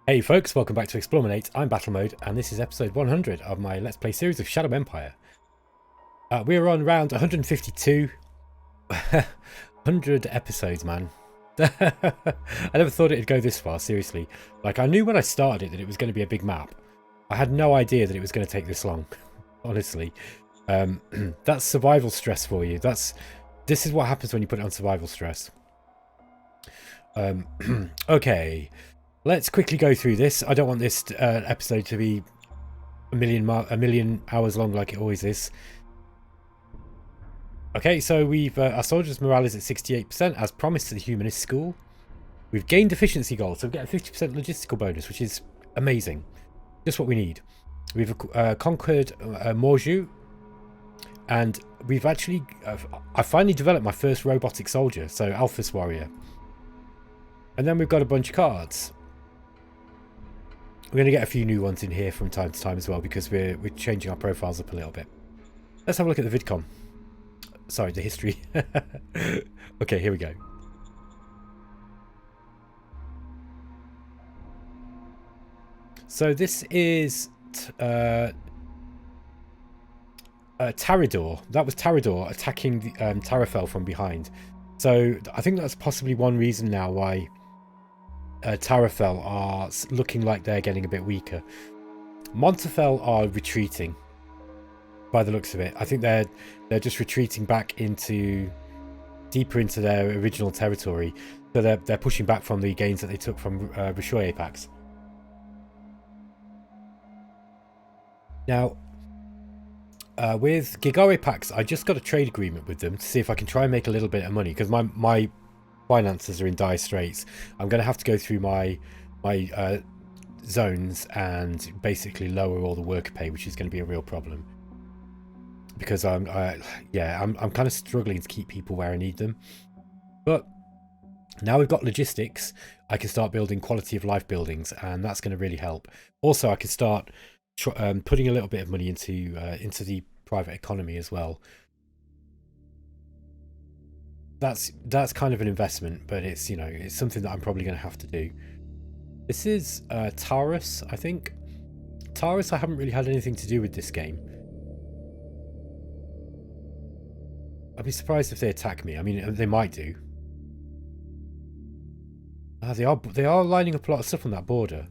Hey folks, welcome back to eXplorminate. I'm Battlemode, and this is episode 100 of my Let's Play series of Shadow Empire. We're on round 152. 100 episodes, man. I never thought it'd go this far, seriously. Like, I knew when I started it that it was going to be a big map. I had no idea that it was going to take this long, honestly. That's survival stress for you. This is what happens when you put it on survival stress. Okay. Let's quickly go through this. I don't want this episode to be a million hours long like it always is. Okay, so we've our soldiers' morale is at 68%, as promised to the humanist school. We've gained efficiency goals, so we get a 50% logistical bonus, which is amazing. Just what we need. We've conquered Morju, and we've actually... I finally developed my first robotic soldier, so Alphys Warrior. And then we've got a bunch of cards. We're going to get a few new ones in here from time to time as well, because we're changing our profiles up a little bit. Let's have a look at the vidcom. Sorry, the history. Okay, here we go. So this is Tarador. That was Tarador attacking the, Tarafel from behind. So I think that's possibly one reason now why Tarafel are looking like they're getting a bit weaker. Montafel are retreating by the looks of it. I think they're just retreating back deeper into their original territory. So they're pushing back from the gains that they took from Pax. Now, with Pax, I just got a trade agreement with them to see if I can try and make a little bit of money, because my finances are in dire straits. I'm going to have to go through my zones and basically lower all the worker pay, which is going to be a real problem, because I'm kind of struggling to keep people where I need them. But now we've got logistics, I can start building quality of life buildings, and that's going to really help. Also, I can start putting a little bit of money into the private economy as well. That's kind of an investment, but it's, you know, it's something that I'm probably going to have to do. This is Taurus, I think. Taurus, I haven't really had anything to do with this game. I'd be surprised if they attack me. I mean, they might do. They are lining up a lot of stuff on that border.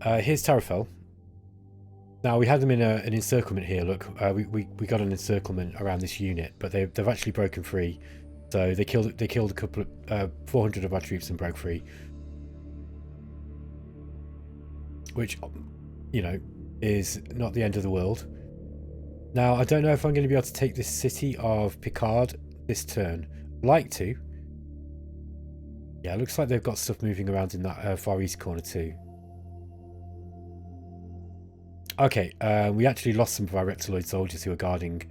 Here's Tarafel. Now, we had them in an encirclement here. Look, we got an encirclement around this unit, but they've actually broken free. So they killed a couple of 400 of our troops and broke free, which, you know, is not the end of the world. Now, I don't know if I'm going to be able to take this city of Picard this turn. I'd like to. Yeah, it looks like they've got stuff moving around in that far east corner too. Okay, we actually lost some of our reptiloid soldiers who were guarding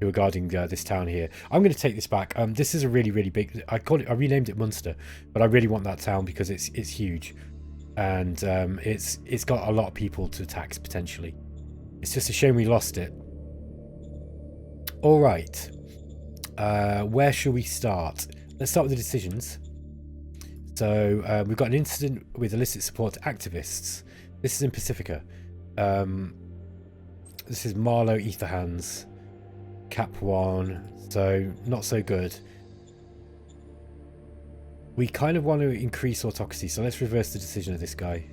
this town here. I'm going to take this back. This is a really big. I renamed it Munster, but I really want that town because it's huge, and it's got a lot of people to attack potentially. It's just a shame we lost it. All right, where shall we start? Let's start with the decisions. So we've got an incident with illicit support to activists. This is in Pacifica. This is Marlow Etherhands, Cap 1, so not so good. We kind of want to increase autocracy, so let's reverse the decision of this guy.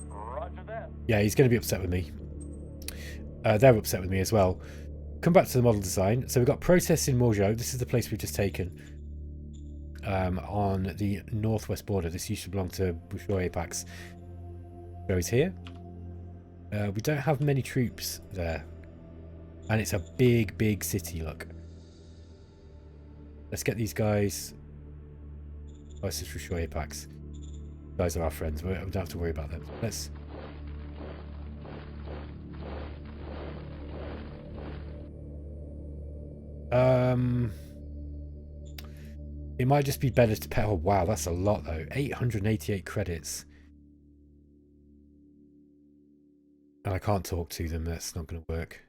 Roger that. Yeah, he's going to be upset with me. They're upset with me as well. Come back to the model design. So we've got protests in Morjo. This is the place we've just taken. On the northwest border. This used to belong to Pax. Goes here. We don't have many troops there, and it's a big city. Look, let's get these guys. Oh, this is for Pax. Guys are our friends. We don't have to worry about them. Let's. It might just be better to pay. Oh wow, that's a lot though. 888 credits. And I can't talk to them. That's not going to work.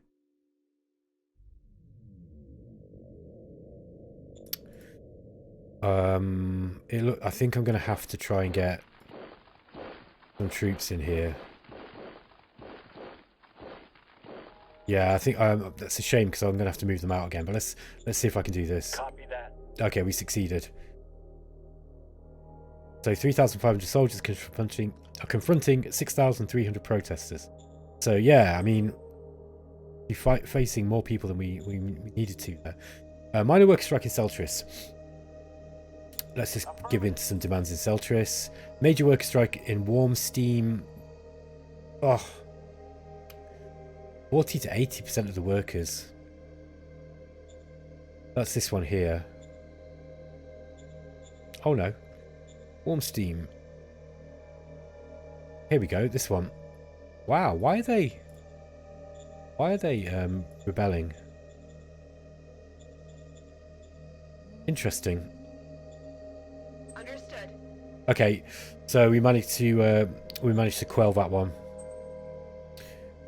I think I'm going to have to try and get some troops in here. Yeah, I think that's a shame because I'm going to have to move them out again. But let's see if I can do this. Copy that. Okay, we succeeded. So 3,500 soldiers confronting 6,300 protesters. So yeah, I mean, we're facing more people than we needed to there. Minor worker strike in Celtris. Let's just give in to some demands in Celtris. Major worker strike in Warm Steam. Oh, 40 to 80% of the workers. That's this one here. Oh no. Warm Steam. Here we go, this one. Wow, why are they rebelling? Interesting. Understood. Okay, so we managed to quell that one.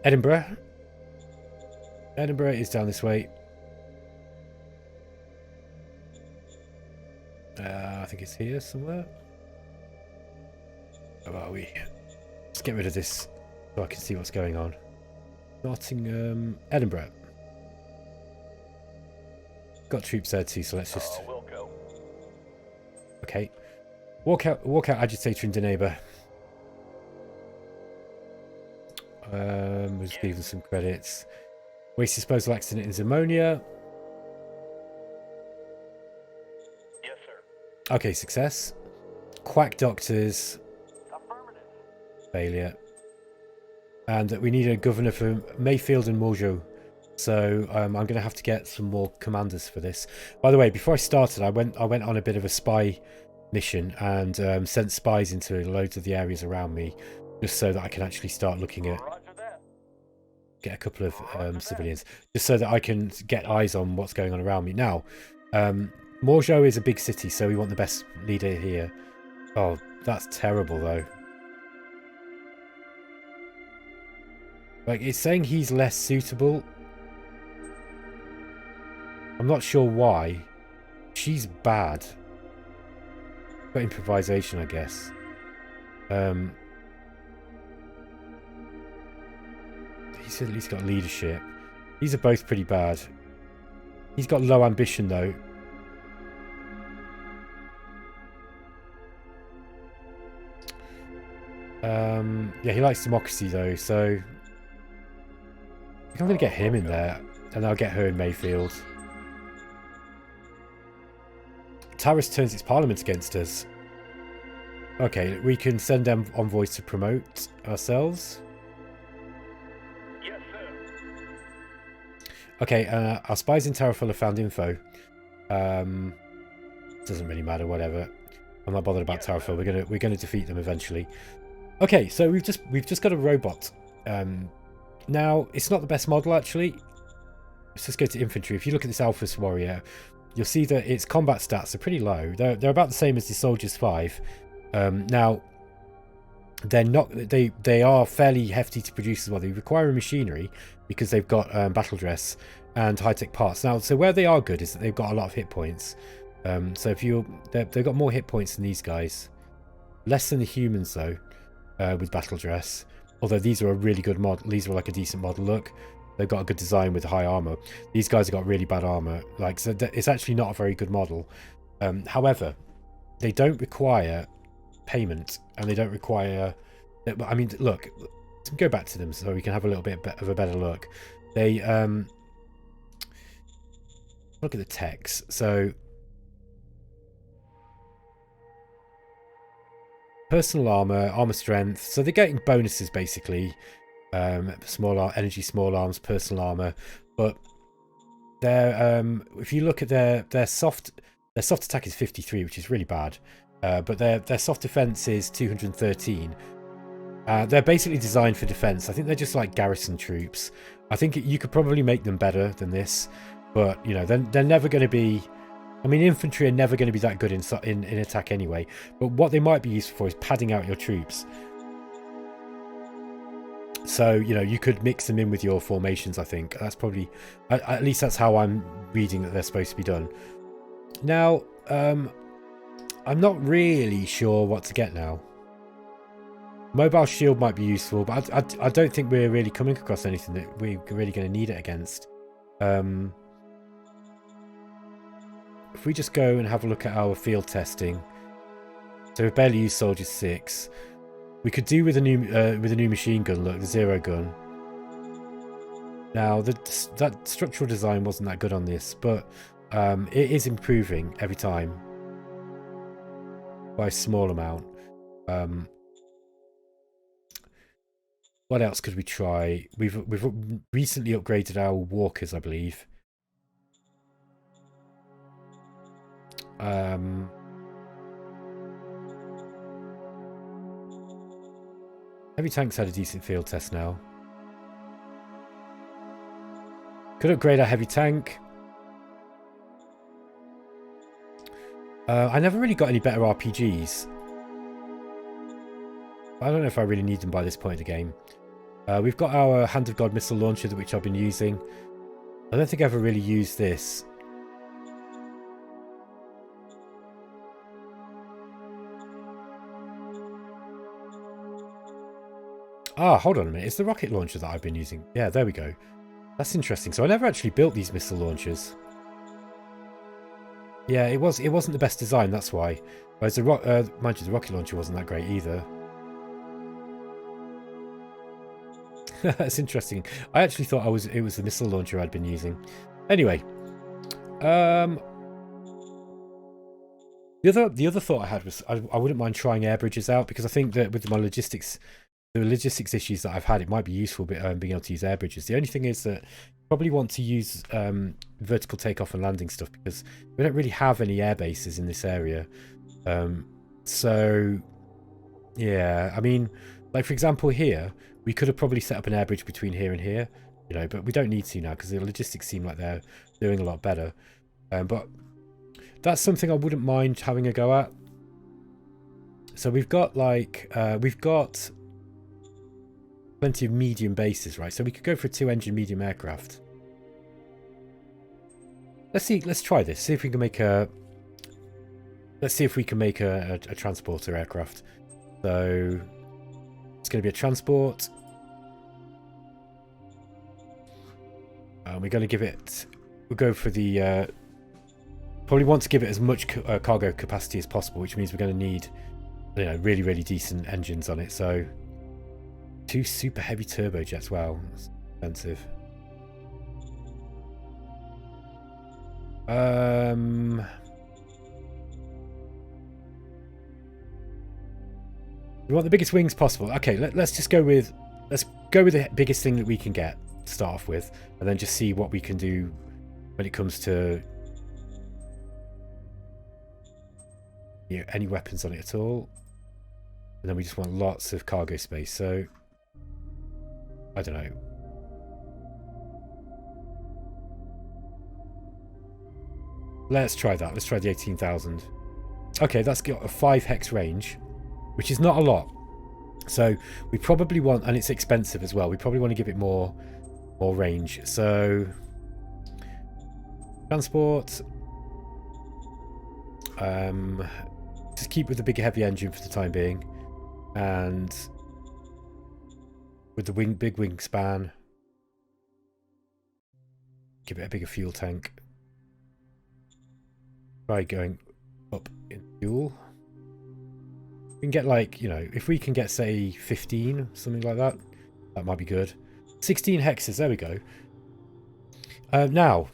Edinburgh. Edinburgh is down this way. I think it's here somewhere. Where are we? Let's get rid of this so I can see what's going on. Nottingham, Edinburgh. Got troops there too, so let's just. We'll go. Okay. Walk out agitator in Deneba. We'll just give them some credits. Waste disposal accident in Zamonia. Yes, sir. Okay, success. Quack doctors. Affirmative. Failure. And we need a governor for Mayfield and Mojo. So I'm going to have to get some more commanders for this. By the way, before I started, I went on a bit of a spy mission and sent spies into loads of the areas around me, just so that I can actually start looking at. Roger that. Get a couple of civilians, just so that I can get eyes on what's going on around me. Now, Mojo is a big city, so we want the best leader here. Oh, that's terrible though. Like, it's saying he's less suitable. I'm not sure why. She's bad. Got improvisation, I guess. He's at least got leadership. These are both pretty bad. He's got low ambition though. Yeah, he likes democracy though, so I think I'm going to get him in there, and I'll get her in Mayfield. Taris turns its parliament against us. Okay, we can send them envoys to promote ourselves. Yes, sir. Okay, our spies in Tarafel have found info. Doesn't really matter, whatever. I'm not bothered about Tarafel. We're gonna defeat them eventually. Okay, so we've just got a robot. Now it's not the best model actually. Let's just go to infantry. If you look at this Alphas warrior, you'll see that its combat stats are pretty low. They're about the same as the Soldiers 5. Now they're not. They are fairly hefty to produce as well. They require machinery because they've got battle dress and high-tech parts. Now, so where they are good is that they've got a lot of hit points. So if they've got more hit points than these guys, less than the humans though, with battle dress. Although these are a really good model. These are like a decent model look. They've got a good design with high armor. These guys have got really bad armor. Like, so it's actually not a very good model. However, they don't require payment, and they don't require. I mean, look. Let's go back to them so we can have a little bit of a better look. They look at the text. So personal armor, armor strength. So they're getting bonuses basically. Small energy, small arms, personal armor. But their if you look at their soft attack is 53, which is really bad. But their soft defense is 213. They're basically designed for defense. I think they're just like garrison troops. I think you could probably make them better than this, but you know they're never going to be. I mean, infantry are never going to be that good in attack anyway. But what they might be used for is padding out your troops. So you know you could mix them in with your formations. I think that's probably at least that's how I'm reading that they're supposed to be done. Now, I'm not really sure what to get now. Mobile shield might be useful, but I don't think we're really coming across anything that we're really going to need it against. If we just go and have a look at our field testing, so we've barely used Soldier 6. We could do with a new machine gun. Look, the zero gun. Now that structural design wasn't that good on this, but it is improving every time by a small amount. What else could we try? We've recently upgraded our walkers, I believe. Heavy tanks had a decent field test now. Could upgrade our heavy tank. I never really got any better RPGs. I don't know if I really need them by this point in the game. We've got our Hand of God missile launcher, which I've been using. I don't think I've ever really used this. Ah, hold on a minute. It's the rocket launcher that I've been using. Yeah, there we go. That's interesting. So I never actually built these missile launchers. Yeah, it wasn't the best design, that's why. Whereas mind you, the rocket launcher wasn't that great either. That's interesting. I actually thought it was the missile launcher I'd been using. Anyway, the other thought I had was I wouldn't mind trying air bridges out, because I think that with my logistics issues that I've had, it might be useful being able to use air bridges. The only thing is that you probably want to use vertical takeoff and landing stuff, because we don't really have any air bases in this area. So yeah, I mean, like for example here, we could have probably set up an air bridge between here and here, you know, but we don't need to now because the logistics seem like they're doing a lot better. But that's something I wouldn't mind having a go at. So we've got like we've got plenty of medium bases, right? So we could go for a 2-engine medium aircraft. Let's try this. See if we can make a transporter aircraft. So it's going to be a transport. We're going to give it. We'll go for the. Probably want to give it as much cargo capacity as possible, which means we're going to need, you know, really, really decent engines on it. So 2 super heavy turbojets. Wow, that's expensive. We want the biggest wings possible. Okay, let's just go with the biggest thing that we can get to start off with, and then just see what we can do when it comes to, you know, any weapons on it at all. And then we just want lots of cargo space. So I don't know. Let's try that. Let's try the 18,000. Okay, that's got a 5 hex range, which is not a lot. So we probably want, and it's expensive as well, we probably want to give it more range. So transport, just keep with the bigger heavy engine for the time being, and with the big wingspan, give it a bigger fuel tank. Try going up in fuel. We can get, like, you know, if we can get, say, 15, something like that, that might be good. 16 hexes, there we go. Now,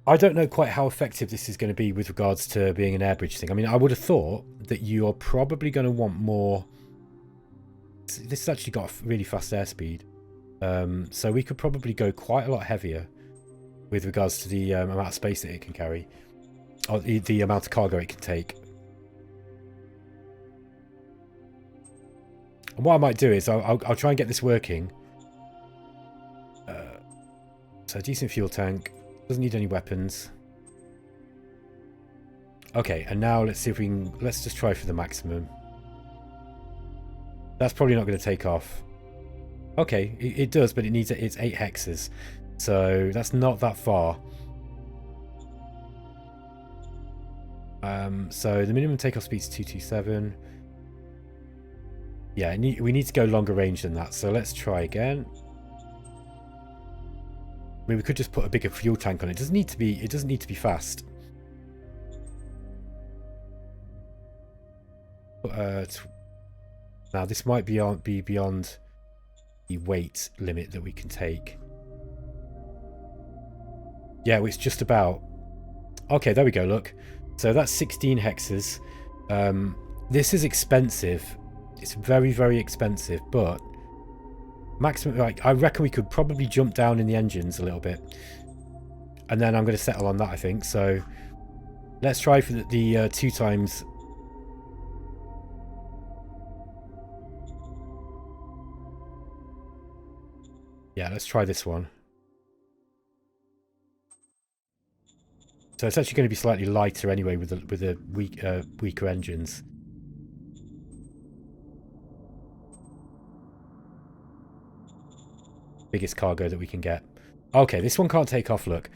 I don't know quite how effective this is going to be with regards to being an airbridge thing. I mean, I would have thought that you're probably going to want more. This has actually got a really fast airspeed. So we could probably go quite a lot heavier with regards to the amount of space that it can carry. Or the amount of cargo it can take. And what I might do is I'll try and get this working. So decent fuel tank. Doesn't need any weapons. Okay, and now let's see if we can. Let's just try for the maximum. That's probably not going to take off. Okay, it does, but it's 8 hexes. So that's not that far. So the minimum takeoff speed is 227. Yeah, we need to go longer range than that. So let's try again. I mean, we could just put a bigger fuel tank on it. It doesn't need to be. It doesn't need to be fast. Now this might be beyond the weight limit that we can take. Yeah, it's just about. Okay, there we go. Look, so that's 16 hexes. This is expensive. It's very, very expensive, but maximum. Like, I reckon we could probably jump down in the engines a little bit, and then I'm going to settle on that. I think so. Let's try for the 2 times. Yeah, let's try this one. So it's actually going to be slightly lighter anyway with the weaker engines. Biggest cargo that we can get. Okay, this one can't take off. Look,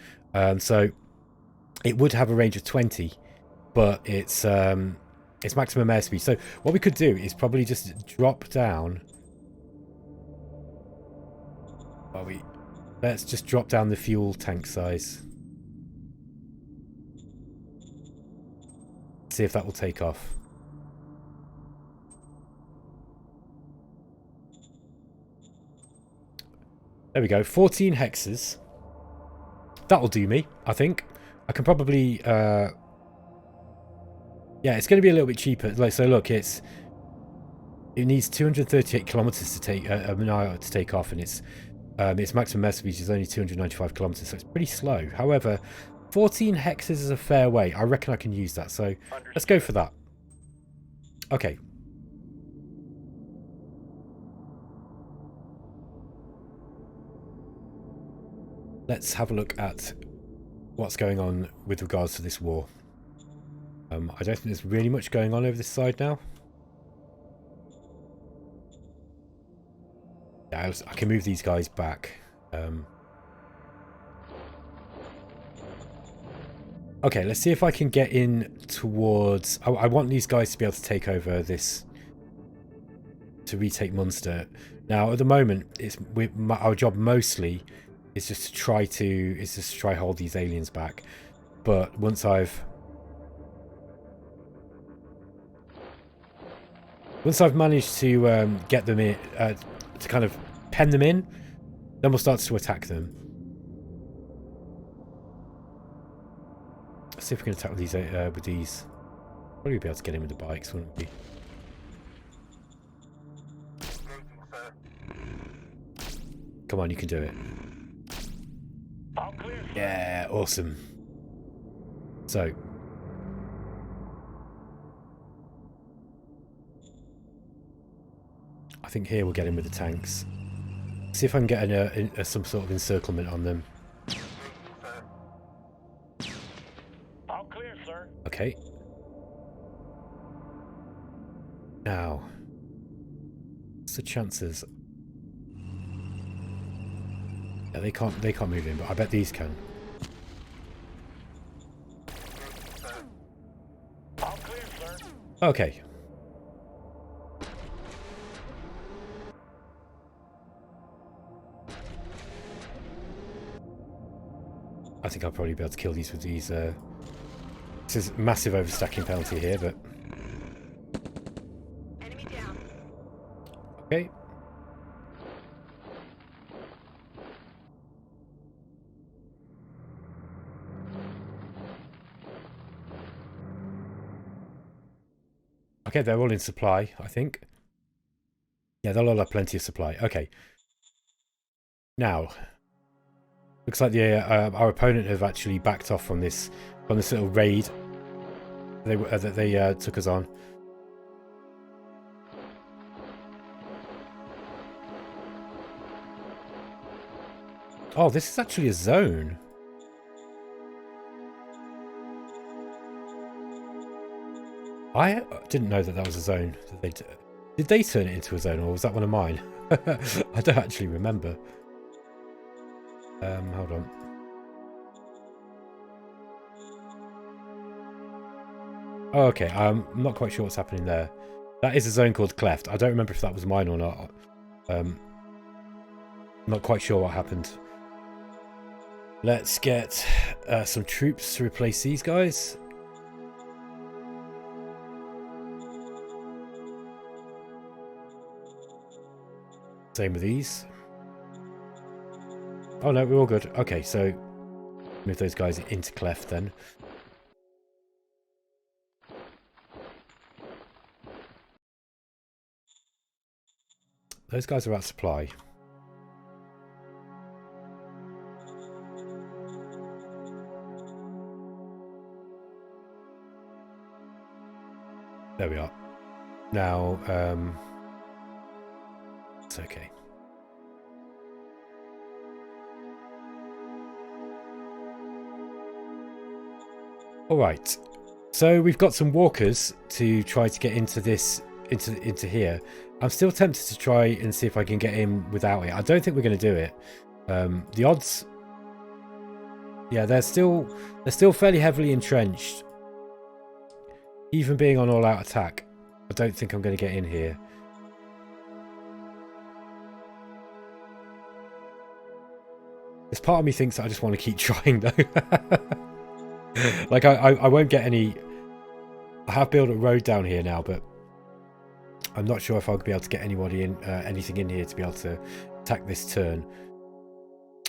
so it would have a range of 20, but it's maximum airspeed. So what we could do is probably just drop down. Let's just drop down the fuel tank size. See if that will take off. There we go. 14 hexes. That'll do me, I think. I can probably... yeah, it's going to be a little bit cheaper. Like, so look, it needs 238 kilometers to take an hour to take off, and its maximum airspeed is only 295 kilometers, so it's pretty slow. However, 14 hexes is a fair way. I reckon I can use that, so let's go for that. Okay. Let's have a look at what's going on with regards to this war. I don't think there's really much going on over this side now. Yeah, I can move these guys back. Okay, let's see if I can get in towards... I want these guys to be able to take over this... to retake Munster. Now, at the moment, our job mostly is just to try hold these aliens back. But once I've managed to get them in, to kind of pen them in, then we'll start to attack them. Let's see if we can attack with these. Probably be able to get in with the bikes, wouldn't we? Come on, you can do it. Yeah, awesome. So, I think here we'll get in with the tanks. See if I can get some sort of encirclement on them. All clear, sir. Okay. Now, what's the chances? Yeah, they can't move in, but I bet these can. All clear, sir. Okay. I think I'll probably be able to kill these with these. This is massive overstacking penalty here, but Enemy down. okay. Okay, they're all in supply, I think. Yeah, they'll all have plenty of supply. Okay. Now, looks like our opponent have actually backed off from this little raid that they took us on. Oh, this is actually a zone. I didn't know that was a zone. Did they turn it into a zone, or was that one of mine? I don't actually remember. Hold on. Oh, okay. I'm not quite sure what's happening there. That is a zone called Cleft. I don't remember if that was mine or not. Not quite sure what happened. Let's get some troops to replace these guys. Same with these. Oh no, we're all good. Okay, so move those guys into Cleft then. Those guys are out of supply. There we are. Now, it's okay. All right. So we've got some walkers to try to get into this, into here. I'm still tempted to try and see if I can get in without it. I don't think we're going to do it. The odds, yeah, they're still fairly heavily entrenched. Even being on all-out attack, I don't think I'm going to get in here. This part of me thinks that I just want to keep trying though. Like I won't get any. I have built a road down here now, but I'm not sure if I'll be able to get anybody in, anything in here to be able to attack this turn.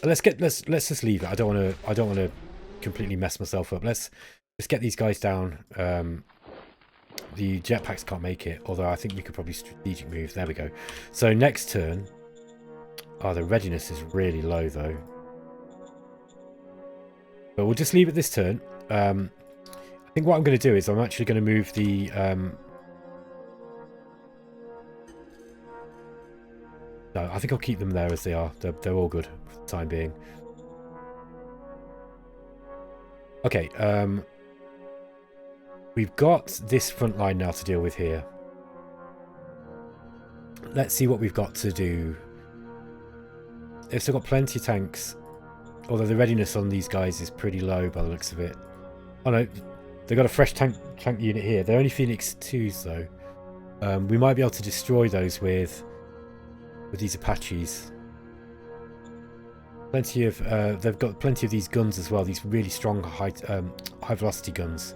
Let's just leave it. I don't want to completely mess myself up. Let's get these guys down. The jetpacks can't make it, although I think we could probably strategic move. There we go. So next turn. Oh, the readiness is really low though. But we'll just leave it this turn. I think what I'm going to do is I'm actually going to move the... No, I think I'll keep them there as they are. They're all good for the time being. Okay, we've got this front line now to deal with here. Let's see what we've got to do. They've still got plenty of tanks. Although the readiness on these guys is pretty low by the looks of it. Oh no, they've got a fresh tank unit here. They're only Phoenix 2s though. We might be able to destroy those with these Apaches. Plenty of they've got plenty of these guns as well. These really strong high velocity guns.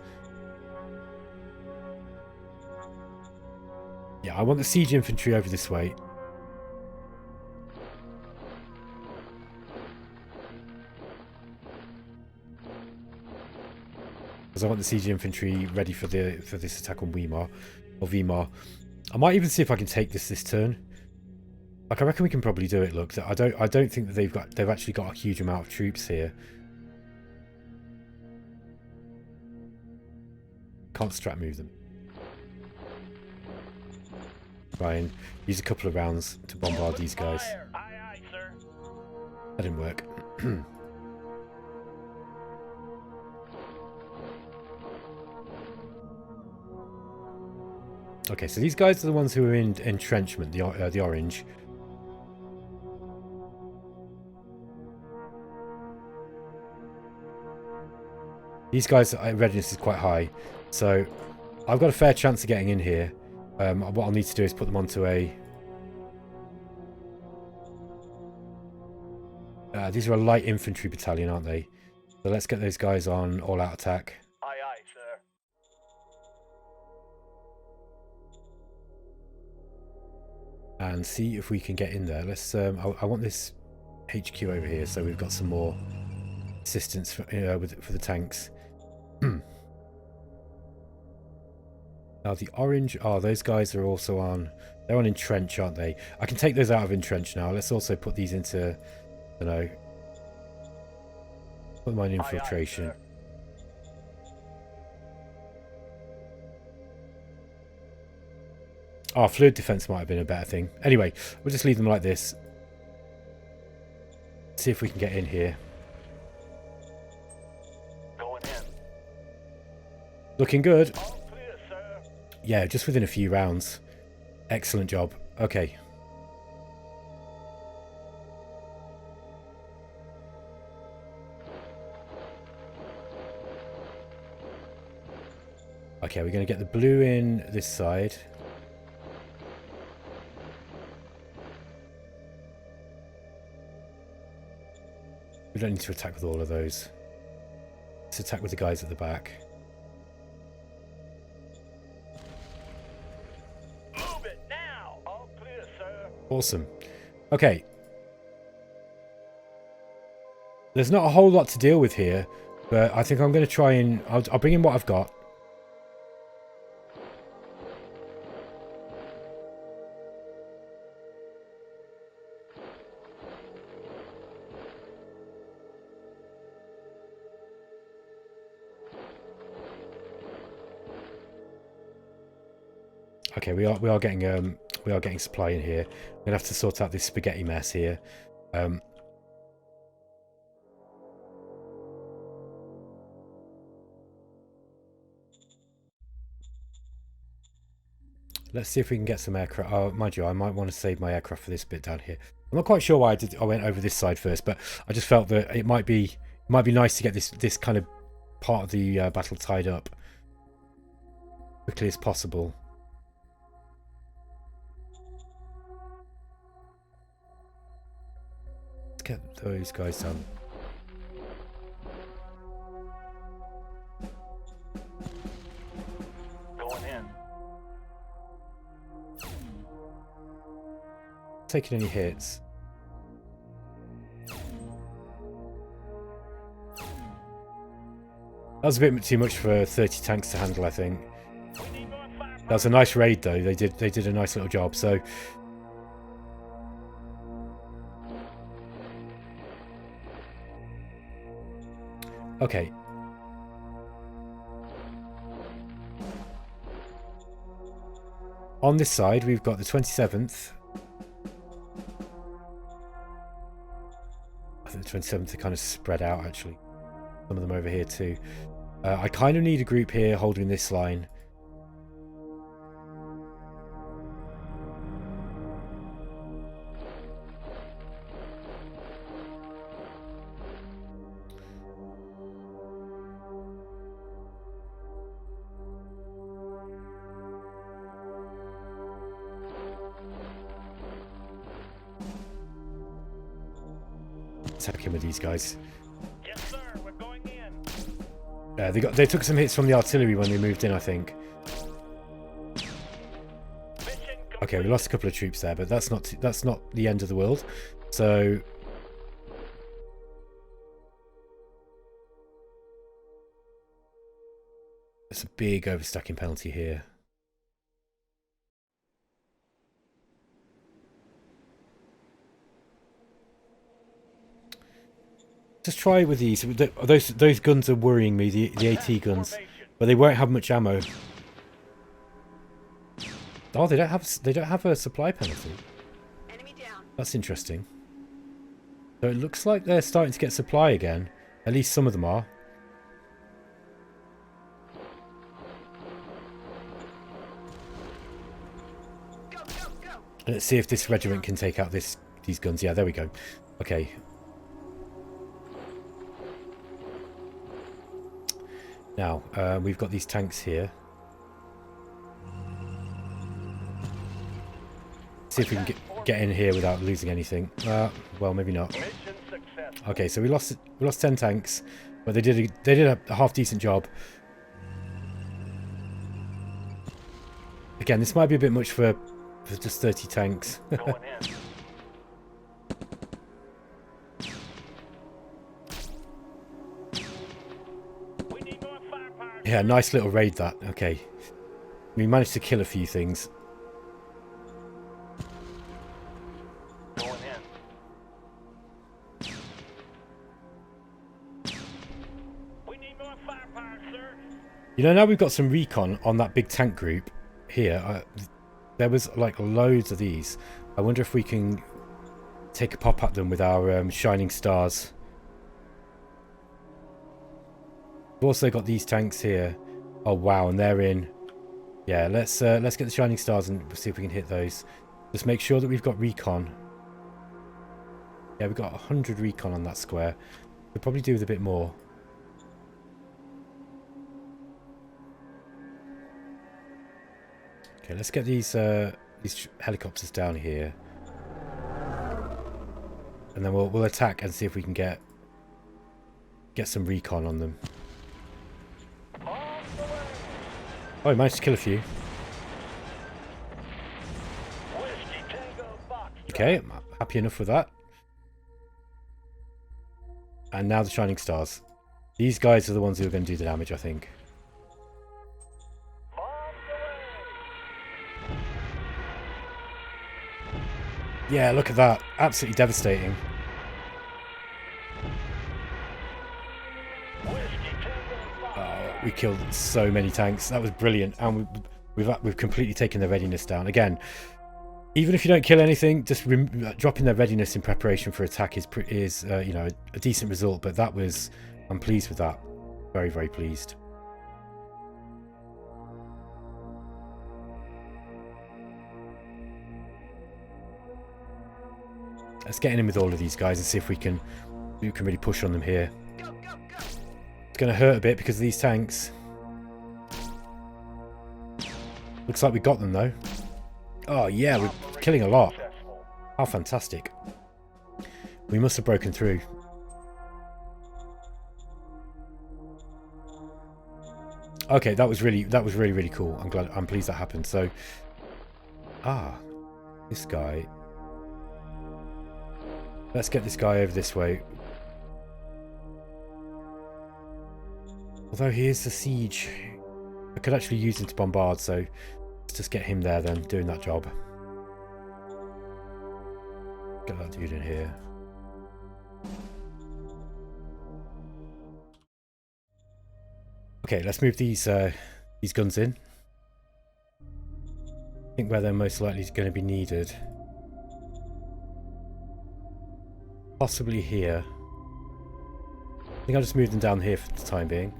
Yeah, I want the siege infantry over this way. Because I want the siege infantry ready for this attack on Weimar or Weimar. I might even see if I can take this turn. Like I reckon we can probably do it. Look, I don't think that they've actually got a huge amount of troops here. Can't strat move them. Try and use a couple of rounds to bombard these guys. Aye, aye, sir. That didn't work. Okay, so these guys are the ones who are in entrenchment, the orange. These guys' readiness is quite high, so I've got a fair chance of getting in here. What I'll need to do is put them onto a... these are a light infantry battalion, aren't they? So let's get those guys on all-out attack. Aye, aye, sir. And see if we can get in there. Let's. I want this HQ over here, so we've got some more assistance for the tanks. Now the orange. Oh, those guys are also on. They're on entrench, aren't they? I can take those out of entrench now. Let's also put these into. I don't know. Put them on infiltration. Aye, aye, Oh, fluid defense might have been a better thing. Anyway, we'll just leave them like this. See if we can get in here. going in. Looking good. All clear, sir. Yeah, just within a few rounds. Excellent job. Okay. Okay, we're going to get the blue in this side. We don't need to attack with all of those. Let's attack with the guys at the back. Move it now. All clear, sir. Awesome. Okay. There's not a whole lot to deal with here, but I think I'm going to try and... I'll bring in what I've got. Okay, we are getting supply in here. I'm gonna have to sort out this spaghetti mess here. Let's see if we can get some aircraft. Oh, mind you, I might want to save my aircraft for this bit down here. I'm not quite sure why I went over this side first, but I just felt that it might be nice to get this kind of part of the battle tied up quickly as possible. Let's get those guys done. Going in. Taking any hits. That was a bit too much for 30 tanks to handle, I think. We need more firepower. That was a nice raid, though. They did a nice little job. So, okay. On this side, we've got the 27th. I think the 27th are kind of spread out, actually. Some of them over here, too. I kind of need a group here holding this line. Attack him with these guys. Yes, sir. We're going in. Yeah, they took some hits from the artillery when they moved in, I think. Mission Okay, we lost a couple of troops there, but that's not the end of the world. So there's a big overstacking penalty here. Just try with these. Those guns are worrying me. The AT guns, but they won't have much ammo. Oh, they don't have a supply penalty. Enemy down. That's interesting. So it looks like they're starting to get supply again. At least some of them are. Go, go, go. Let's see if this regiment can take out these guns. Yeah, there we go. Okay. Now, we've got these tanks here. See if we can get in here without losing anything. Well, maybe not. Mission successful. Okay, so we lost 10 tanks, but they did a half decent job. Again, this might be a bit much for just 30 tanks. Going in. We need more firepower. Yeah, nice little raid that. Okay. We managed to kill a few things. Going in. We need more firepower, sir. You know, now we've got some recon on that big tank group here. There was like loads of these. I wonder if we can take a pop at them with our shining stars. We've also got these tanks here. Oh wow, and they're in. Yeah, let's get the shining stars and see if we can hit those. Just make sure that we've got recon. Yeah, we've got 100 recon on that square. We'll probably do with a bit more. Okay, let's get these helicopters down here, and then we'll attack and see if we can get some recon on them. Oh, we managed to kill a few. Whiskey Tango Fox. Okay, I'm happy enough with that. And now the Shining Stars. These guys are the ones who are going to do the damage, I think. Yeah, look at that. Absolutely devastating. Oh, we killed so many tanks. That was brilliant. And we've completely taken their readiness down. Again, even if you don't kill anything, just dropping their readiness in preparation for attack is you know, a decent result. But that was... I'm pleased with that. Very, very pleased. Let's get in with all of these guys and see if we can really push on them here. It's going to hurt a bit because of these tanks. Looks like we got them though. Oh yeah, we're killing a lot. How fantastic. We must have broken through. Okay, that was really cool. I'm pleased that happened. So this guy. Let's get this guy over this way. Although he is the siege, I could actually use him to bombard, so let's just get him there then, doing that job. Get that dude in here. Okay, let's move these guns in. I think where they're most likely going to be needed. Possibly here. I think I'll just move them down here for the time being.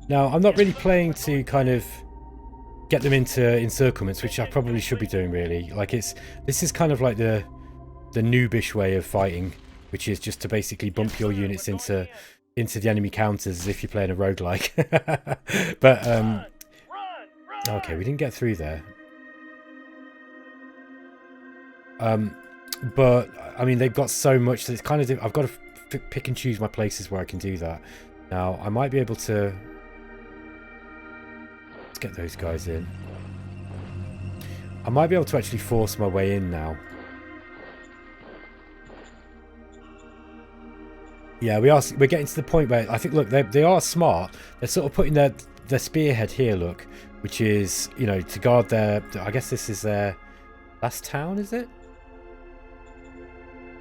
Now, I'm not really playing to kind of get them into encirclements, which I probably should be doing really. Like this is kind of like the noobish way of fighting, which is just to basically bump your units into the enemy counters as if you're playing a roguelike. But okay, we didn't get through there. But I mean, they've got so much that it's kind of I've got to pick and choose my places where I can do that. Now I might be able to. Let's get those guys in. I might be able to actually force my way in now. Yeah, we're getting to the point where I think, look, they are smart. They're sort of putting their spearhead here, look, which is, you know, to guard their, I guess this is their last town, is it?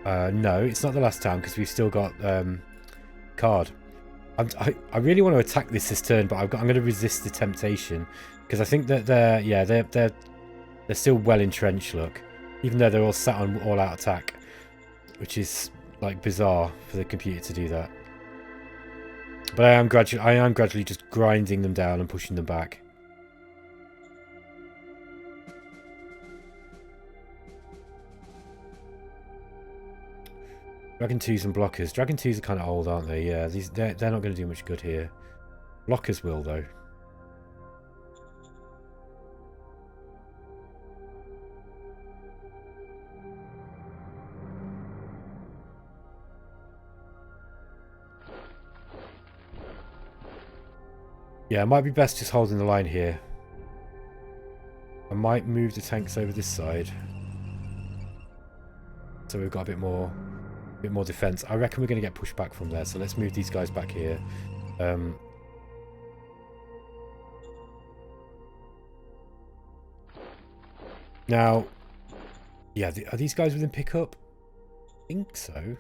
No, it's not the last town because we've still got Card. I really want to attack this turn, but I'm going to resist the temptation because I think that they're still well entrenched, look, even though they're all sat on all-out attack, which is like bizarre for the computer to do that. But I am gradually just grinding them down and pushing them back. Dragon 2s and blockers. Dragon 2s are kind of old, aren't they? Yeah, they're not going to do much good here. Blockers will though. Yeah, it might be best just holding the line here. I might move the tanks over this side, so we've got a bit more defense. I reckon we're going to get pushed back from there, so let's move these guys back here. Now, yeah, are these guys within pickup? I think so.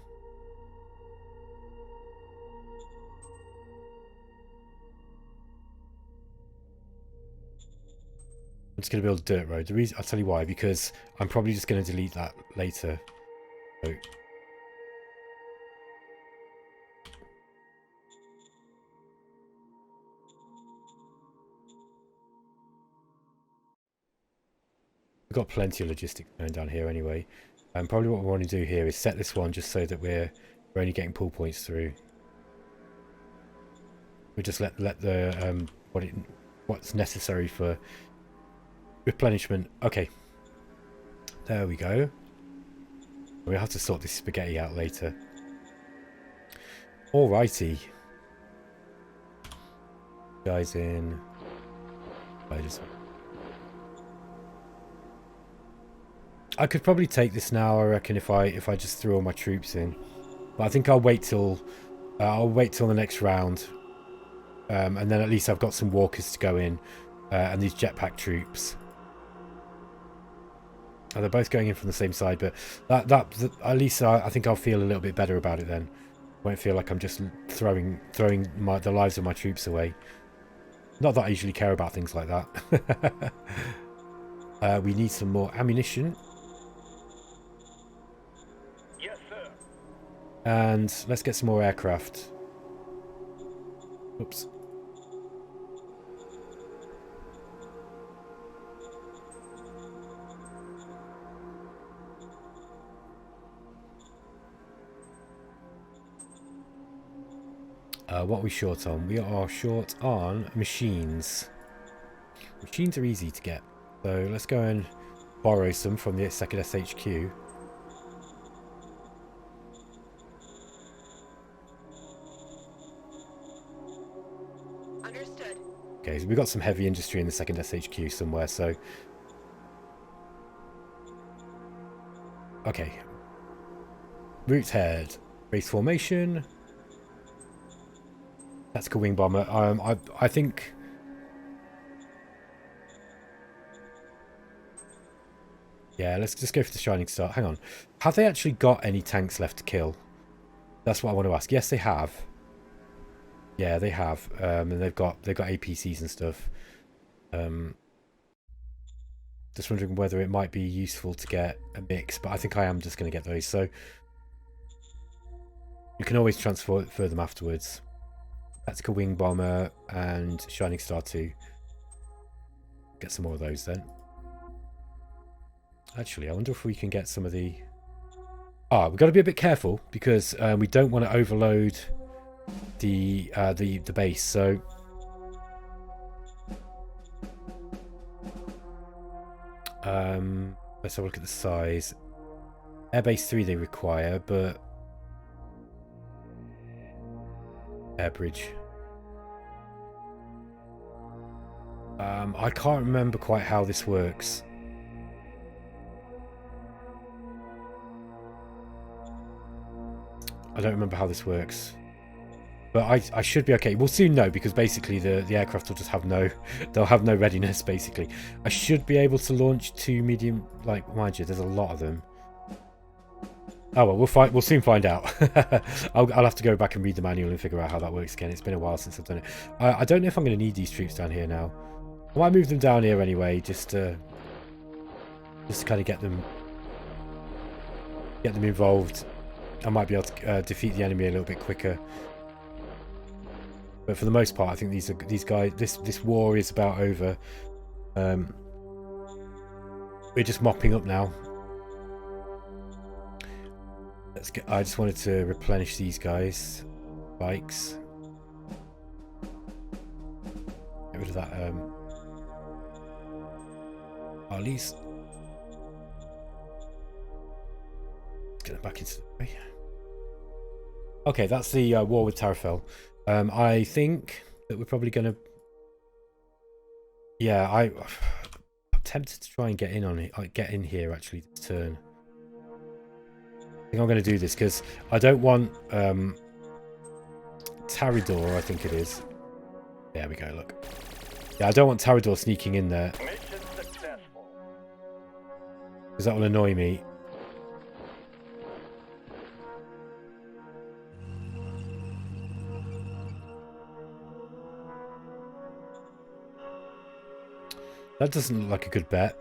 I'm just going to build a dirt road. The reason, I'll tell you why, because I'm probably just going to delete that later. So, we've got plenty of logistics going down here anyway. And probably what we want to do here is set this one just so that we're We're only getting pull points through. We just let the what's necessary for replenishment. Okay, there we go. We'll have to sort this spaghetti out later. Alrighty, guys in. I could probably take this now, I reckon, if I just threw all my troops in. But I think I'll wait till the next round, and then at least I've got some walkers to go in, and these jetpack troops. Oh, they're both going in from the same side, but at least I think I'll feel a little bit better about it then. Won't feel like I'm just throwing the lives of my troops away. Not that I usually care about things like that. We need some more ammunition. Yes, sir. And let's get some more aircraft. Oops. What are we short on? We are short on machines. Machines are easy to get. So let's go and borrow some from the 2nd SHQ. Understood. Okay, so we've got some heavy industry in the 2nd SHQ somewhere, so... Okay. Route head. Base formation. Tactical wing bomber. I think... Yeah, let's just go for the Shining Star. Hang on. Have they actually got any tanks left to kill? That's what I want to ask. Yes, they have. Yeah, they have. And they've got APCs and stuff. Just wondering whether it might be useful to get a mix, but I think I am just going to get those. So you can always transfer them afterwards. Tactical wing bomber and Shining Star 2. Get some more of those then. Actually, I wonder if we can get some of the... we've got to be a bit careful because we don't want to overload the base. So let's have a look at the size. Airbase 3 they require, but airbridge. I can't remember quite how this works. I don't remember how this works. But I should be okay. We'll soon know because basically the aircraft will just have they'll have no readiness basically. I should be able to launch 2 medium, like, mind you, there's a lot of them. Oh well, we'll soon find out. I'll have to go back and read the manual and figure out how that works again. It's been a while since I've done it. I don't know if I'm going to need these troops down here now. I might move them down here anyway, just to kind of get them involved. I might be able to defeat the enemy a little bit quicker. But for the most part, I think these guys. This war is about over. We're just mopping up now. Let's get. I just wanted to replenish these guys. Bikes. Get rid of that. At least. Let's get them back into the way. Okay, that's the war with Tarafel. I think that we're probably going to... Yeah, I'm tempted to try and get in on it. Get in here, actually, this turn. I think I'm going to do this, because I don't want... Taridor, I think it is. There we go, look. Yeah, I don't want Taridor sneaking in there. Mission successful. Because that will annoy me. That doesn't look like a good bet.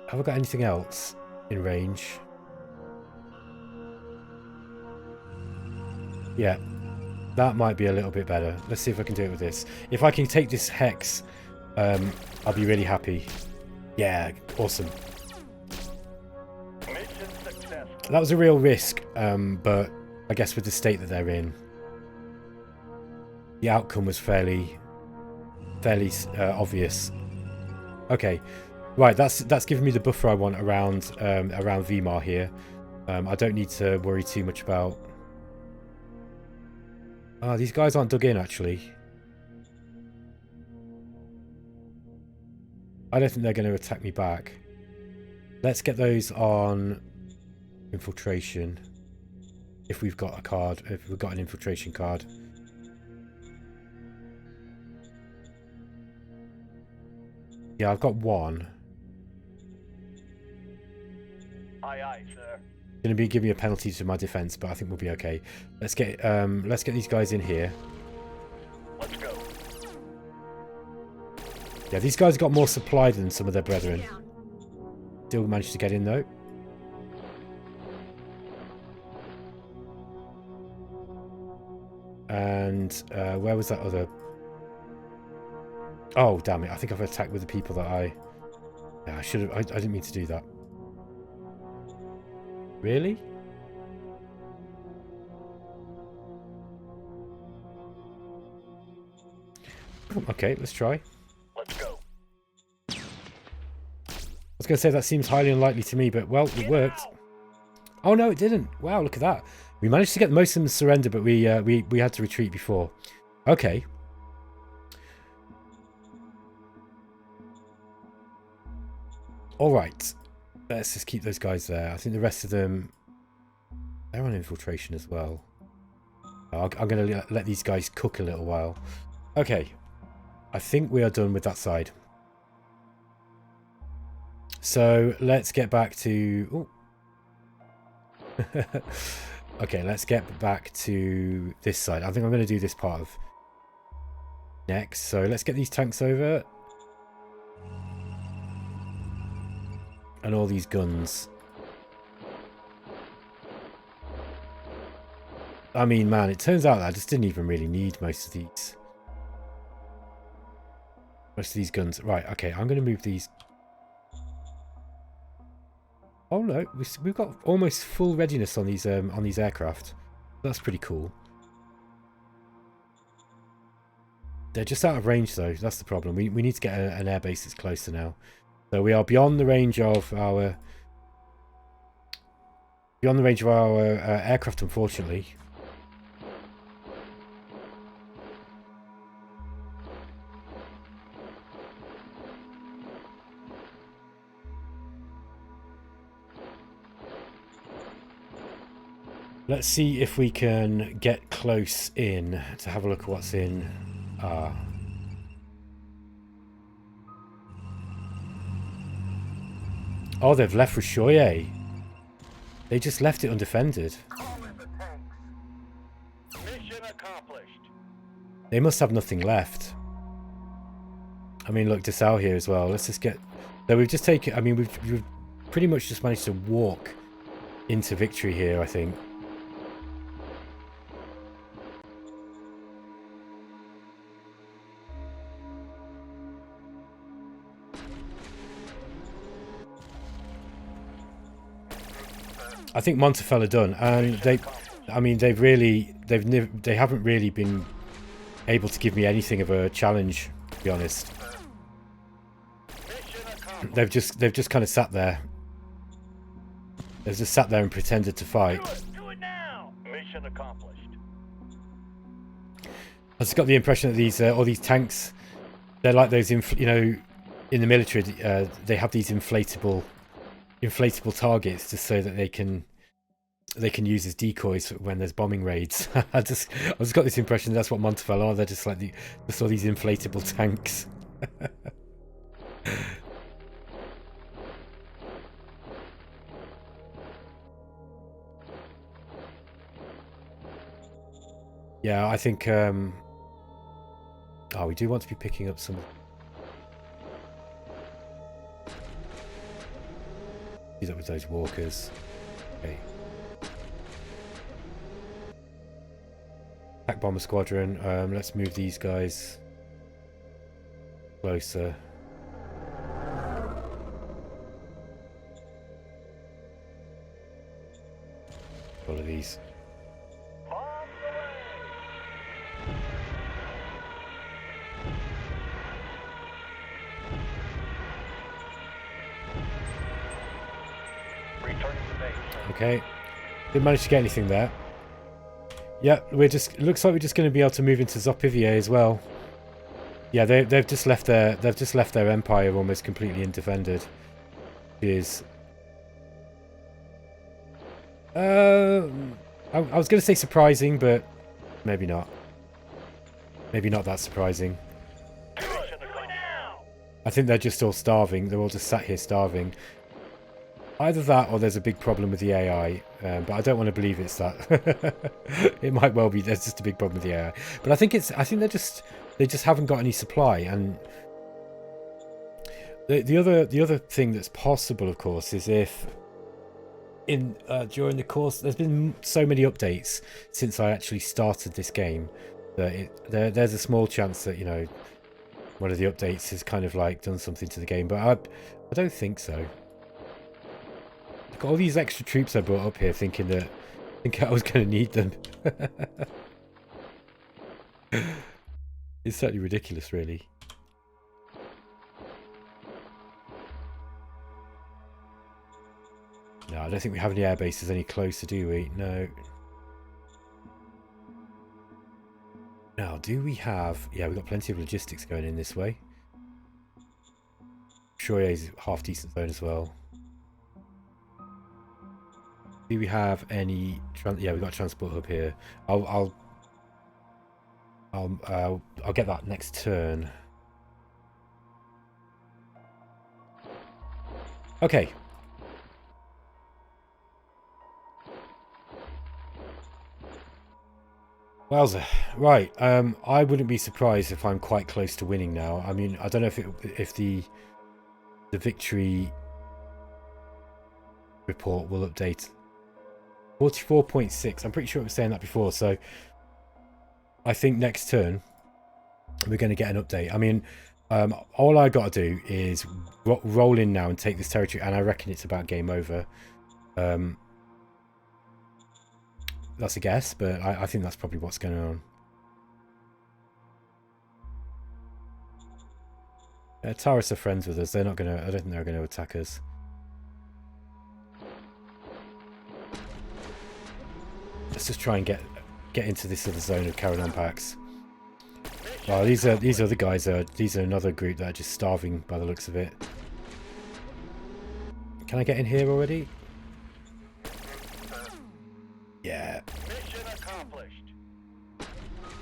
Have I got anything else in range? Yeah, that might be a little bit better. Let's see if I can do it with this. If I can take this hex, I'll be really happy. Yeah, awesome. Mission successful. That was a real risk, but I guess with the state that they're in, the outcome was fairly obvious. Okay, right. That's giving me the buffer I want around around Weimar here. I don't need to worry too much about. Ah, these guys aren't dug in actually. I don't think they're going to attack me back. Let's get those on infiltration. If we've got a card, if we've got an infiltration card. Yeah, I've got one. Aye, aye, sir. Going to be giving me a penalty to my defense, but I think we'll be okay. Let's get these guys in here. Let's go. Yeah, these guys got more supply than some of their brethren. Down. Still managed to get in though. And where was that other? Oh damn it! I think I've attacked with the people that I. Yeah, I should have. I didn't mean to do that. Really? Okay, let's try. Let's go. I was going to say that seems highly unlikely to me, but well, it worked. Oh no, it didn't. Wow, look at that. We managed to get most of them to surrender, but we had to retreat before. Okay. All right. Let's just keep those guys there. I think the rest of them, they're on infiltration as well. I'm going to let these guys cook a little while. Okay. I think we are done with that side. So let's get back to... Okay, let's get back to this side. I think I'm going to do this part of next. So let's get these tanks over. And all these guns. I mean, man, it turns out that I just didn't even really need most of these. Most of these guns. Right, okay, I'm going to move these. Oh no, we've got almost full readiness on these aircraft. That's pretty cool. They're just out of range though. That's the problem. We need to get an airbase that's closer now. So we are beyond the range of our aircraft, unfortunately. Let's see if we can get close in to have a look at what's in. Oh, they've left Rushoye. They just left it undefended. Mission accomplished. They must have nothing left. I mean, look, Dessau here as well. Let's just get... So we've just taken... I mean, we've pretty much just managed to walk into victory here, I think. I think Montafel are done, and they haven't really been able to give me anything of a challenge, to be honest. They've just kind of sat there. They've just sat there and pretended to fight. Do it now. Mission accomplished. I just got the impression that these all these tanks, they're like those, in the military, they have these inflatable targets just so that they can use as decoys when there's bombing raids. I just got this impression that's what Montafel are. They're just like just all these inflatable tanks. Yeah, I think we do want to be picking up some. Do that with those walkers. Okay. Attack bomber squadron. Let's move these guys closer. All of these. Okay. Didn't manage to get anything there. Yeah, looks like we're just going to be able to move into Zopivier as well. Yeah, they've just left their empire almost completely undefended. Is I was going to say surprising, but maybe not. Maybe not that surprising. I think they're just all starving. They're all just sat here starving. Either that or there's a big problem with the AI. But I don't want to believe it's that. It might well be there's just a big problem with the AI. But I think they just haven't got any supply. And the other thing that's possible, of course, is if during the course there's been so many updates since I actually started this game that there's a small chance that, you know, one of the updates has kind of like done something to the game, but I don't think so. Look at all these extra troops I brought up here thinking I was going to need them. It's certainly ridiculous, really. No, I don't think we have any air bases any closer, do we? No. Now, do we have... Yeah, we've got plenty of logistics going in this way. Shoyer's half decent zone as well. Do we have any... Yeah, we've got a transport hub here. I'll get that next turn. Okay. Wowza. Right, I wouldn't be surprised if I'm quite close to winning now. I mean, I don't know if the victory report will update. 44.6. I'm pretty sure it was saying that before, so I think next turn we're going to get an update. I mean, all I got to do is roll in now and take this territory, and I reckon it's about game over. That's a guess, but I think that's probably what's going on. Taurus are friends with us. They're not going to... I don't think they're going to attack us. Let's just try and get into this other zone of Carannon Pax. Oh, these other guys are... These are another group that are just starving by the looks of it. Can I get in here already? Yeah. Mission accomplished.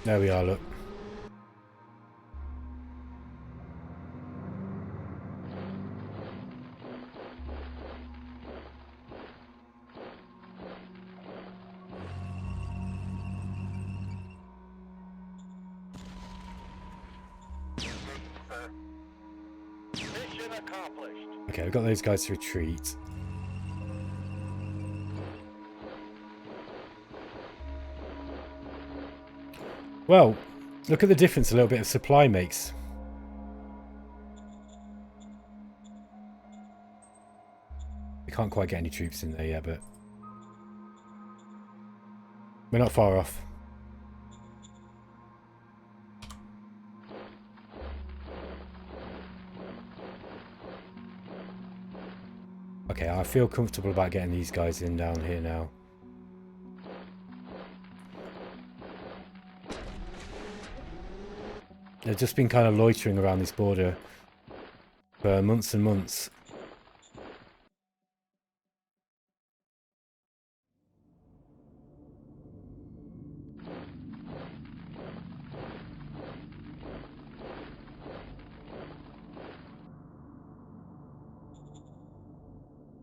There we are, look. Mission accomplished. Okay, we've got those guys to retreat. Well, look at the difference a little bit of supply makes. We can't quite get any troops in there yet, but we're not far off. Okay, I feel comfortable about getting these guys in down here now. They've just been kind of loitering around this border for months and months.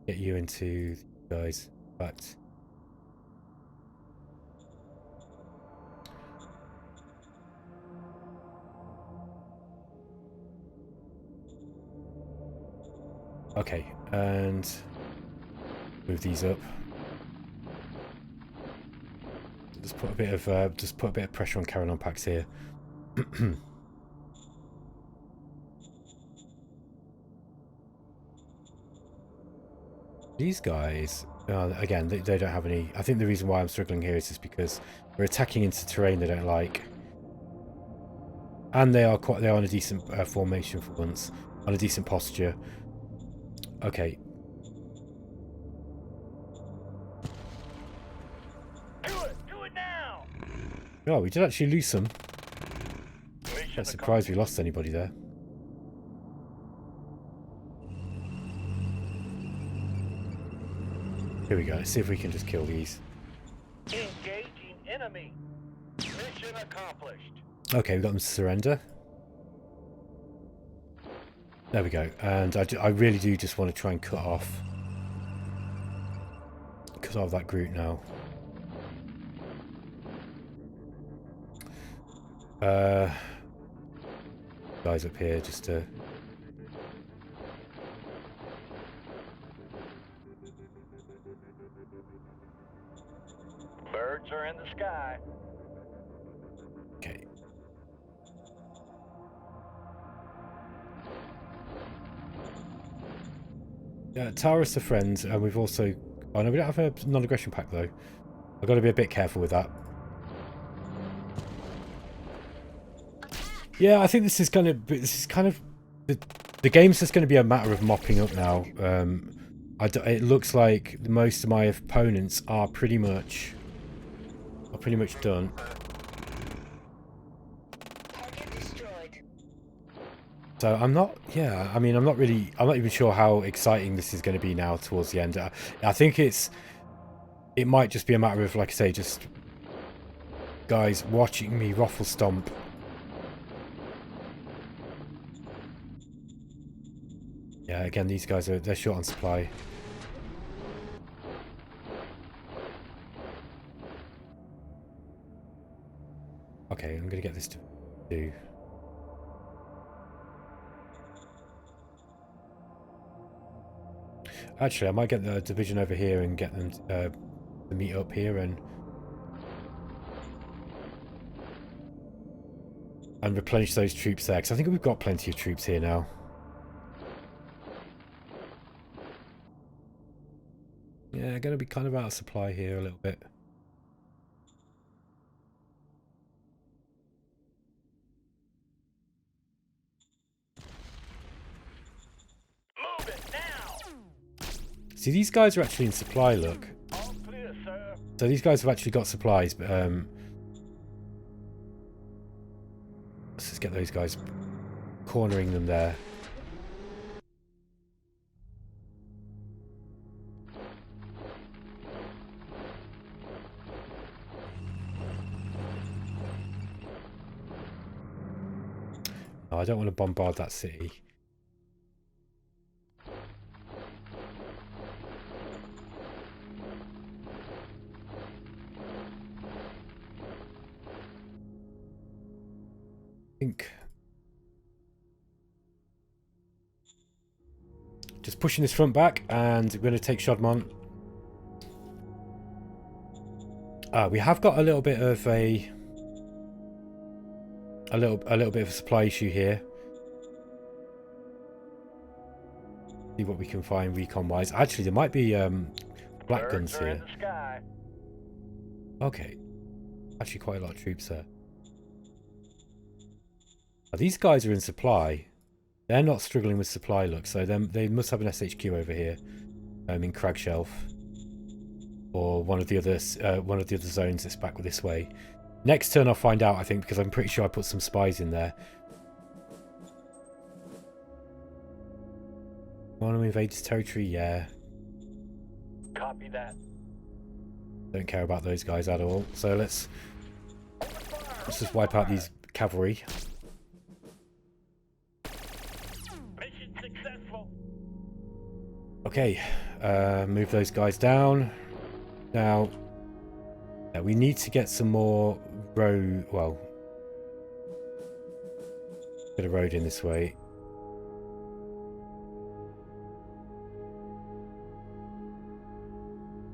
Get you into these guys, but okay, and move these up. Just put a bit of pressure on Carannon Pax here. These guys, again, they don't have any. I think the reason why I'm struggling here is just because we're attacking into terrain they don't like, and they're on a decent formation for once, on a decent posture. Okay. Oh, we did actually lose some. Mission Not surprised we lost anybody there. Here we go. Let's see if we can just kill these. Engaging enemy. Mission accomplished. Okay, we got them to surrender. There we go. And I really do just want to try and cut off that group now. Guys up here just to... Birds are in the sky. Okay. Taurus are friends, and we've also... Oh no, we don't have a non-aggression pact though. I've got to be a bit careful with that. Yeah, I think this is kind of the game's just going to be a matter of mopping up now. It looks like most of my opponents are pretty much done. Target destroyed. So I'm not even sure how exciting this is going to be now towards the end. I think it might just be a matter of, like I say, just guys watching me ROFL-Stomp. Yeah, again, these guys they're short on supply. Okay, I'm gonna get this to do. Actually, I might get the division over here and get them to meet up here and replenish those troops there, because I think we've got plenty of troops here now. Yeah, going to be kind of out of supply here a little bit. Move it now. See, these guys are actually in supply, look. All clear, sir. So these guys have actually got supplies, but let's just get those guys cornering them there. Oh, I don't want to bombard that city. I think just pushing this front back, and we're going to take Chaudmont. We have got a little bit of a little bit of a supply issue here. See what we can find recon wise. Actually, there might be black guns Birds are in here. the sky. Okay, actually quite a lot of troops there. Now, these guys are in supply. They're not struggling with supply, look. So they must have an SHQ over here, in Cragshelf, or one of the other zones that's back this way. Next turn I'll find out, I think, because I'm pretty sure I put some spies in there. Want to invade this territory? Yeah. Copy that. Don't care about those guys at all. So let's just wipe out these cavalry. Mission successful. Okay, move those guys down. Now, yeah, we need to get some more road. Well, get a road in this way.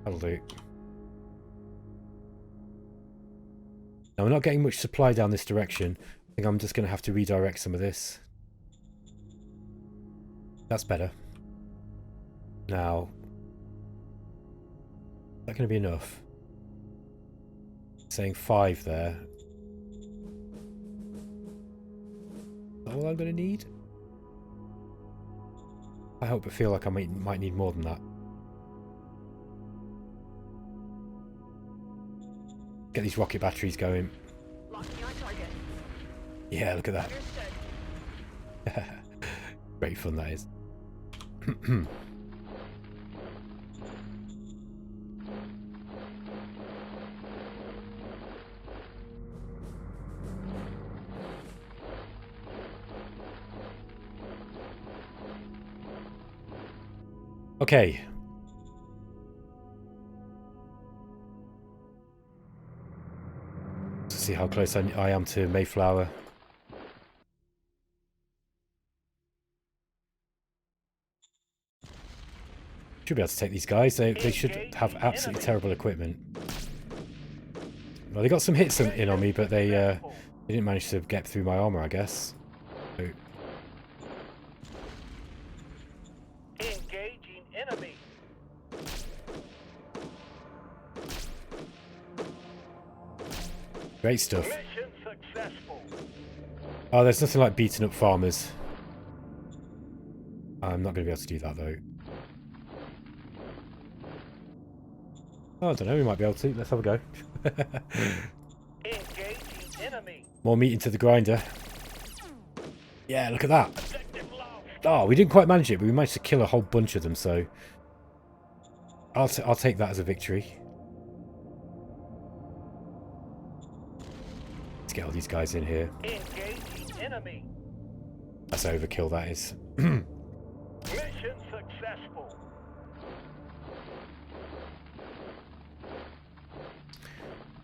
That'll do. Now, we're not getting much supply down this direction. I think I'm just going to have to redirect some of this. That's better. Now, is that going to be enough? Saying 5 there. Is that all I'm going to need? I hope I feel like I might need more than that. Get these rocket batteries going. Yeah, look at that. Understood. Great fun that is. Okay. To see how close I am to Mayflower. Should be able to take these guys. They should have absolutely terrible equipment. Well, they got some hits in on me, but they didn't manage to get through my armor, I guess. So, Engaging enemy. great stuff. Mission successful. Oh, there's nothing like beating up farmers. I'm not going to be able to do that, though. Oh, I don't know. We might be able to. Let's have a go. Engaging enemy. More meat into the grinder. Yeah, look at that. Objective lost. Oh, we didn't quite manage it, but we managed to kill a whole bunch of them, so... I'll take that as a victory. Let's get all these guys in here. Engaging enemy. That's overkill, that is. Mission successful.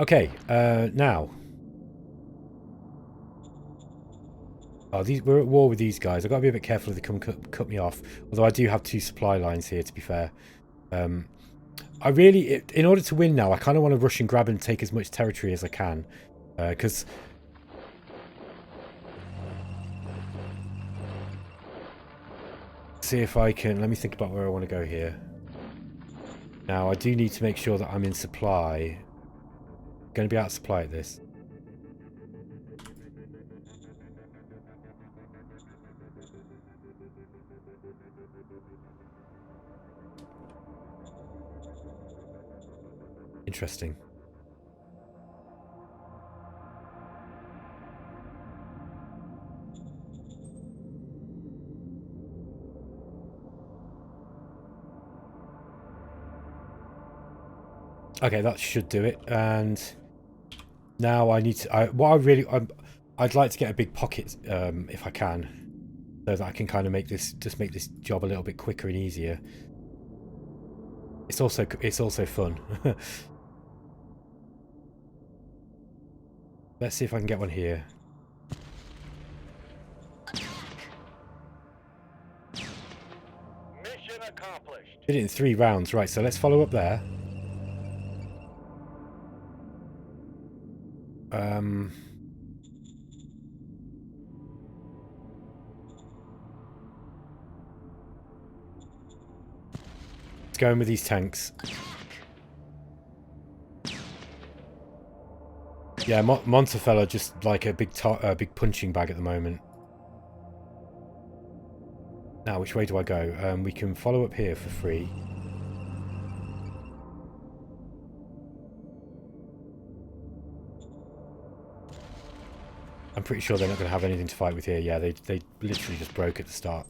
Okay, now... Oh, we're at war with these guys. I've got to be a bit careful if they come cut me off. Although I do have 2 supply lines here, to be fair. I really... In order to win now, I kind of want to rush and grab and take as much territory as I can. Because... see if I can... Let me think about where I want to go here. Now, I do need to make sure that I'm in supply. Going to be out of supply at this. Interesting. Okay, that should do it. And now I need to... I'd like to get a big pocket if I can, so that I can kind of make this job a little bit quicker and easier. It's also fun. Let's see if I can get one here. Mission accomplished. Did it in 3 rounds, right? So let's follow up there. Let's go in with these tanks. Yeah, Montafel are just like a big punching bag at the moment. Now, which way do I go? We can follow up here for free. I'm pretty sure they're not going to have anything to fight with here. Yeah, they literally just broke at the start.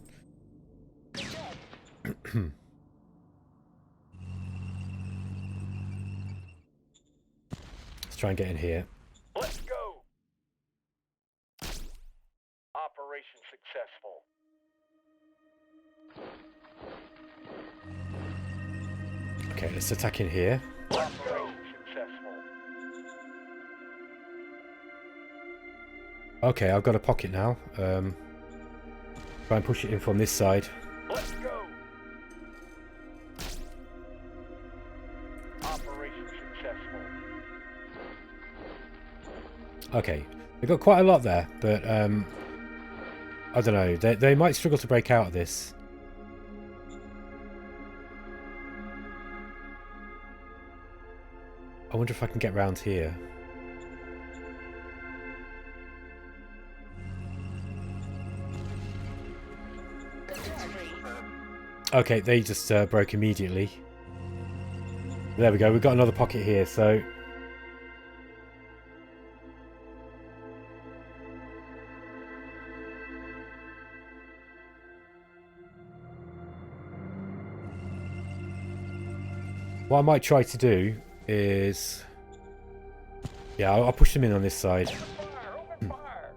Let's try and get in here. Let's go. Operation successful. Okay, let's attack in here. Operation successful. Okay, I've got a pocket now. Try and push it in from this side. Let's go. Operation successful. Okay, they've got quite a lot there, but I don't know. They might struggle to break out of this. I wonder if I can get round here. Okay, they just broke immediately. There we go. We've got another pocket here, so... What I might try to do is... Yeah, I'll push them in on this side. Open fire!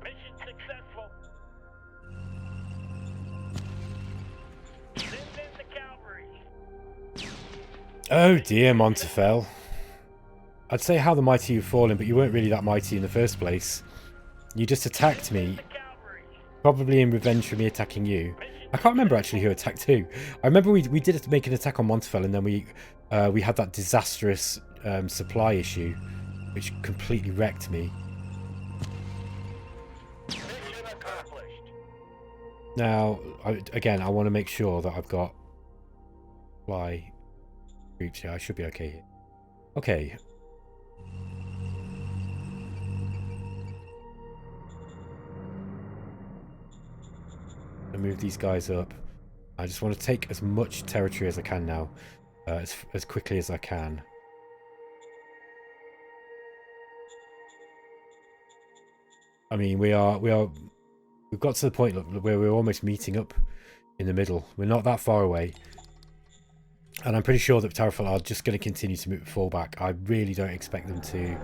Mission successful. Send in the cavalry. Oh dear, Montafel. I'd say how the mighty you've fallen, but you weren't really that mighty in the first place. You just attacked me, The cavalry. probably in revenge for me attacking you. I can't remember actually who attacked who. I remember we did make an attack on Montafel, and then we had that disastrous supply issue, which completely wrecked me. Mission accomplished. Now, again, I want to make sure that I've got fly groups here. I should be okay here. Okay. I move these guys up. I just want to take as much territory as I can now, as quickly as I can. I mean, we've got to the point where we're almost meeting up in the middle. We're not that far away, and I'm pretty sure that Tarafel are just going to continue to fall back. I really don't expect them to.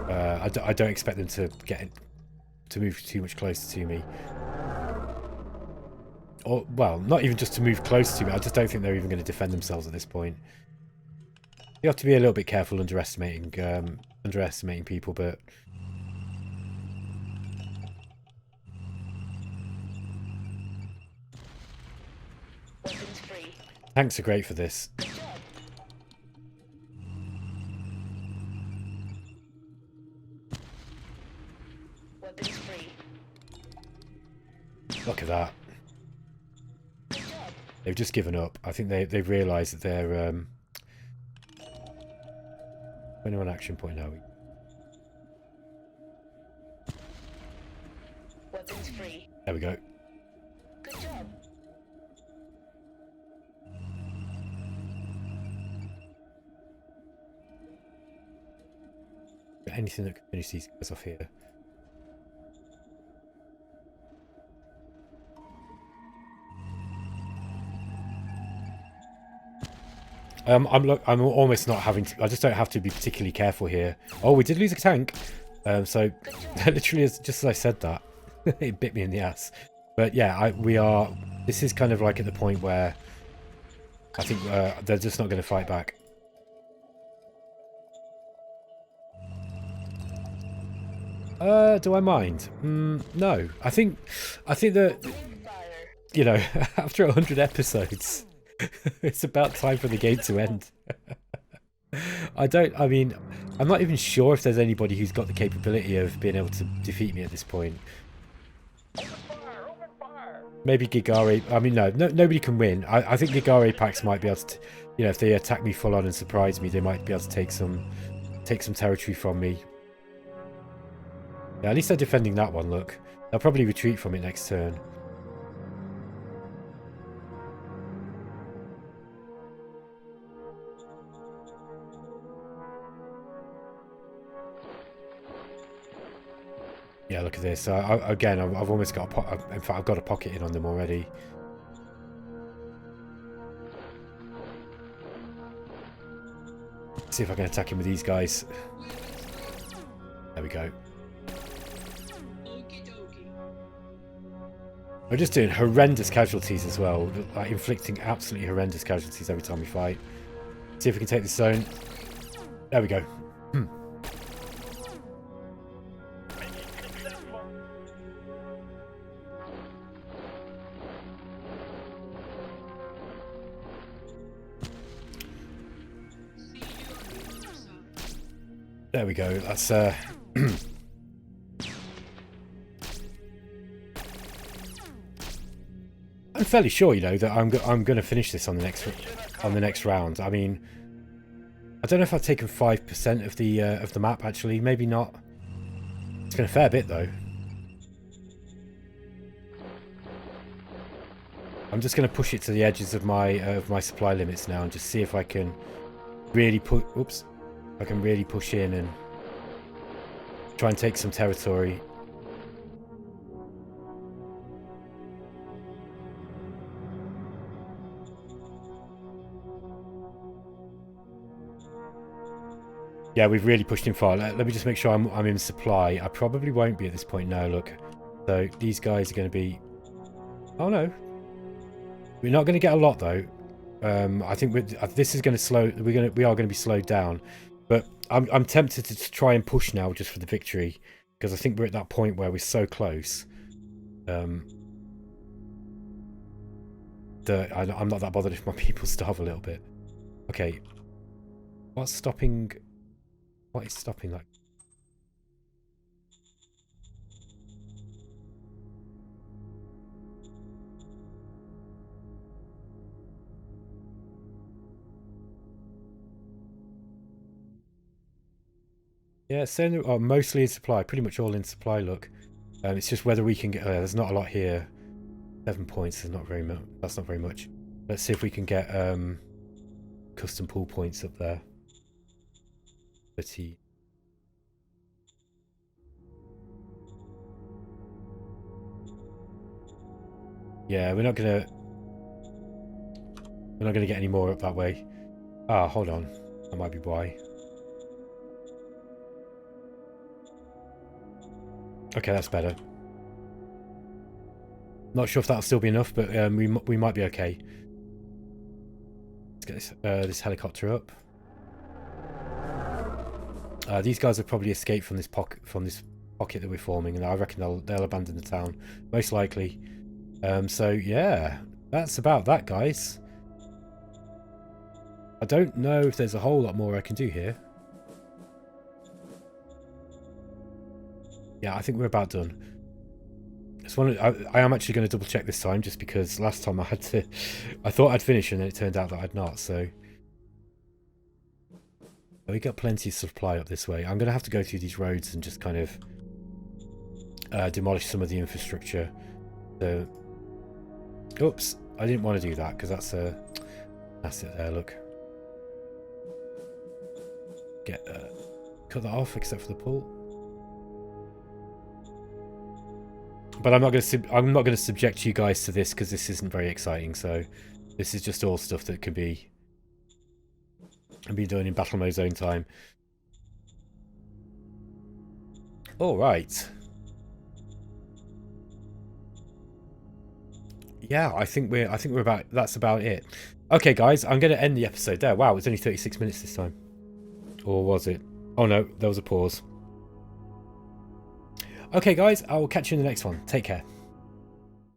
I don't expect them to move too much closer to me. Or, well, not even just to move close to me. I just don't think they're even going to defend themselves at this point. You have to be a little bit careful underestimating people, but Weapons free. tanks are great for this. Good job. Weapons free. Look at that. Good job. They've just given up. I think they've realised that they're 21 action point now. Weapons free. There we go. Good job. Anything that can finish these guys off here. I'm almost not having to. I just don't have to be particularly careful here. Oh, we did lose a tank. So literally, just as I said that, it bit me in the ass. But yeah, we are. This is kind of like at the point where I think they're just not going to fight back. Do I mind? No. I think that, Fire. you know, after 100 episodes, it's about time for the game to end. I mean, I'm not even sure if there's anybody who's got the capability of being able to defeat me at this point. Open fire! Maybe Gigare. I mean, no, nobody can win. I think Gigare Pax might be able to, you know, if they attack me full on and surprise me, they might be able to take some territory from me. Yeah, at least they're defending that one, look. They'll probably retreat from it next turn. Yeah, look at this. Again, I've almost got in fact, I've got a pocket in on them already. See if I can attack him with these guys. There we go. We're just doing horrendous casualties as well, like inflicting absolutely horrendous casualties every time we fight. See if we can take this zone. There we go. There we go. That's I'm fairly sure, you know, that I'm going to finish this on the next round. I mean, I don't know if I've taken 5% of the map actually. Maybe not. It's been a fair bit though. I'm just going to push it to the edges of my supply limits now and just see if I can really put. Oops. I can really push in and try and take some territory. Yeah, we've really pushed him far. Let me just make sure I'm in supply. I probably won't be at this point now, look. So these guys are going to be... Oh, no. We're not going to get a lot, though. I think this is going to slow... We are going to be slowed down. But I'm tempted to try and push now just for the victory. Because I think we're at that point where we're so close. I'm not that bothered if my people starve a little bit. Okay. What's stopping... What is stopping that? Yeah, mostly in supply. Pretty much all in supply, look. It's just whether we can get... there's not a lot here. 7 points is not very much. That's not very much. Let's see if we can get custom pool points up there. 30. Yeah, we're not gonna get any more up that way. Ah, hold on. That might be why. Okay, that's better. Not sure if that'll still be enough, but we might be okay. Let's get this helicopter up. These guys have probably escaped from this pocket that we're forming, and I reckon they'll abandon the town, most likely. So yeah, that's about that, guys. I don't know if there's a whole lot more I can do here. Yeah, I think we're about done. I am actually going to double check this time, just because last time I thought I'd finish and then it turned out that I'd not, so. We got plenty of supply up this way. I'm going to have to go through these roads and just kind of demolish some of the infrastructure. So, oops, I didn't want to do that because that's it there, look. Cut that off except for the pull. But I'm not going to subject you guys to this because this isn't very exciting. So this is just all stuff that can be done in battle mode zone time. All right. Yeah, I think we're about. That's about it. Okay, guys, I'm going to end the episode there. Wow, it's only 36 minutes this time. Or was it? Oh no, there was a pause. Okay, guys, I will catch you in the next one. Take care.